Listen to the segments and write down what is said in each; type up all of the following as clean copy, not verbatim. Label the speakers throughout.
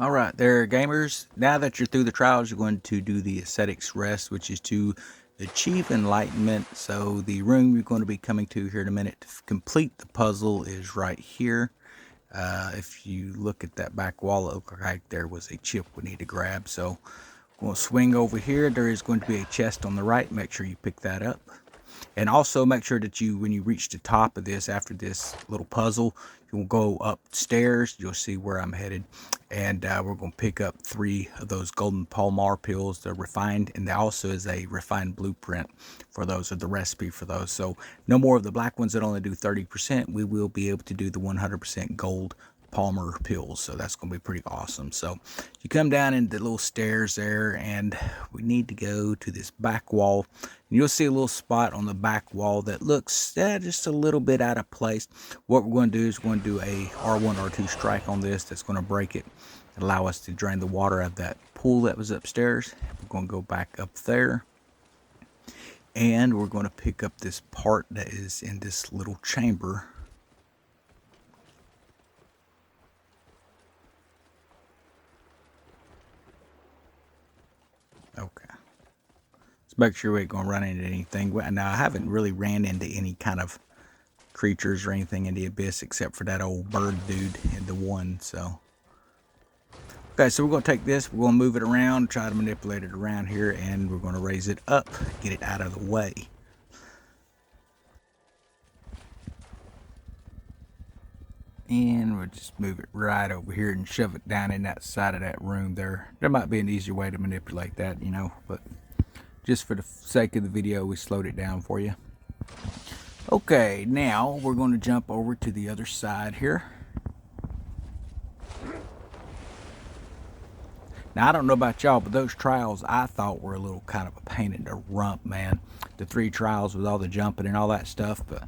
Speaker 1: All right, there, gamers. Now that you're through the trials, you're going to do the ascetics rest, which is to achieve enlightenment. So the room you're going to be coming to here in a minute to complete the puzzle is right here. If you look at that back wall, it looked like there was a chip we need to grab. So I'm going to swing over here. There is going to be a chest on the right. Make sure you pick that up. And also make sure that when you reach the top of this, after this little puzzle, you'll go upstairs. You'll see where I'm headed. And we're going to pick up 3 of those golden Palmar pills. They're refined, and there also is a refined blueprint for those, or the recipe for those. So no more of the black ones that only do 30%. We will be able to do the 100% gold Palmer pills, so that's going to be pretty awesome. So you come down into the little stairs there, and we need to go to this back wall. And you'll see a little spot on the back wall that looks just a little bit out of place. What we're going to do is we're going to do a R1, R2 strike on this that's going to break it and allow us to drain the water out of that pool that was upstairs. We're going to go back up there, and we're going to pick up this part that is in this little chamber. Okay. Let's make sure we ain't gonna run into anything. Now, I haven't really ran into any kind of creatures or anything in the abyss except for that old bird dude in the one, so. Okay, so we're gonna take this, we're gonna move it around, try to manipulate it around here, and we're gonna raise it up, get it out of the way. And we'll just move it right over here and shove it down in that side of that room there. There might be an easier way to manipulate that, you know, but just for the sake of the video, we slowed it down for you. Okay, now we're going to jump over to the other side here. Now, I don't know about y'all, but those trials I thought were a little kind of a pain in the rump, man. The 3 trials with all the jumping and all that stuff, but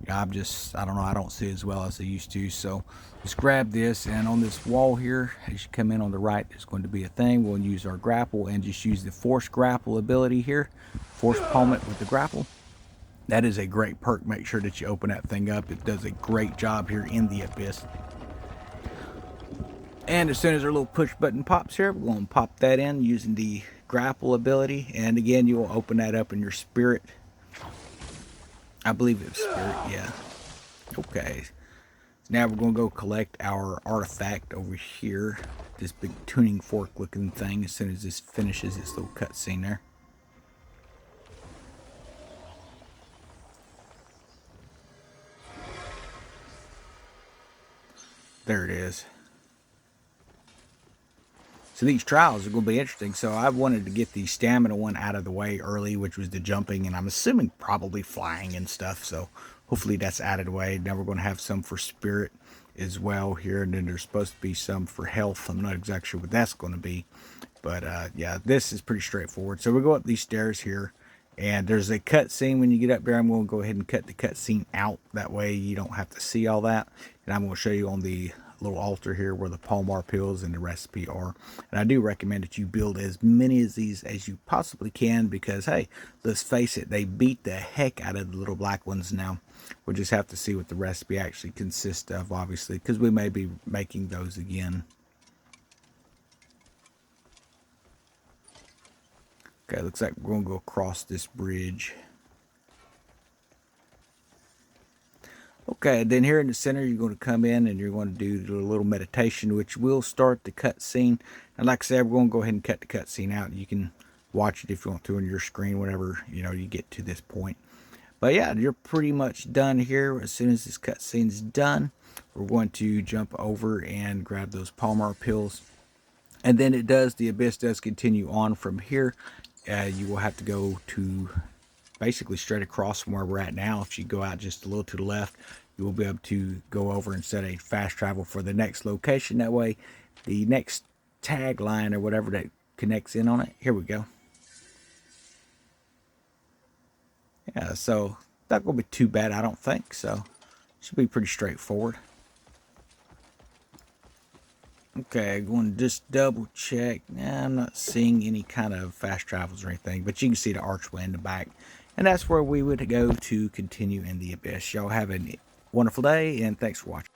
Speaker 1: I don't know, I don't see as well as I used to. So let's grab this, and on this wall here, as you come in on the right, there's going to be a thing. We'll use our grapple and just use the force grapple ability here. Force palm it with the grapple. That is a great perk. Make sure that you open that thing up. It does a great job here in the abyss. And as soon as our little push button pops here, we're going to pop that in using the grapple ability. And again, you will open that up in your spirit. I believe it was spirit, yeah. Okay. So now we're going to go collect our artifact over here. This big tuning fork looking thing, as soon as this finishes this little cutscene there. There it is. So these trials are going to be interesting. So I wanted to get the stamina one out of the way early, which was the jumping, and I'm assuming probably flying and stuff. So hopefully that's out of the way. Now we're going to have some for spirit as well here, and then there's supposed to be some for health. I'm not exactly sure what that's going to be, but yeah, this is pretty straightforward. So we go up these stairs here, and there's a cutscene when you get up there. I'm going to go ahead and cut the cutscene out. That way you don't have to see all that, and I'm going to show you on the little altar here where the Palmar pills and the recipe are. And I do recommend that you build as many of these as you possibly can, because hey, let's face it, they beat the heck out of the little black ones now. We'll just have to see what the recipe actually consists of, obviously, because we may be making those again. Okay, looks like we're going to go across this bridge. Okay, then here in the center, you're going to come in and you're going to do the little meditation, which will start the cutscene. And like I said, we're going to go ahead and cut the cutscene out. You can watch it if you want to on your screen whenever you get to this point. But yeah, you're pretty much done here. As soon as this cutscene's done, we're going to jump over and grab those Palmar pills. And then the abyss does continue on from here. You will have to go to basically straight across from where we're at now. If you go out just a little to the left, you will be able to go over and set a fast travel for the next location. That way, the next tagline or whatever that connects in on it, here we go. Yeah, so not going to be too bad, I don't think. So, should be pretty straightforward. Okay, going to just double check. Nah, I'm not seeing any kind of fast travels or anything, but you can see the archway in the back. And that's where we would go to continue in the abyss. Y'all have a wonderful day, and thanks for watching.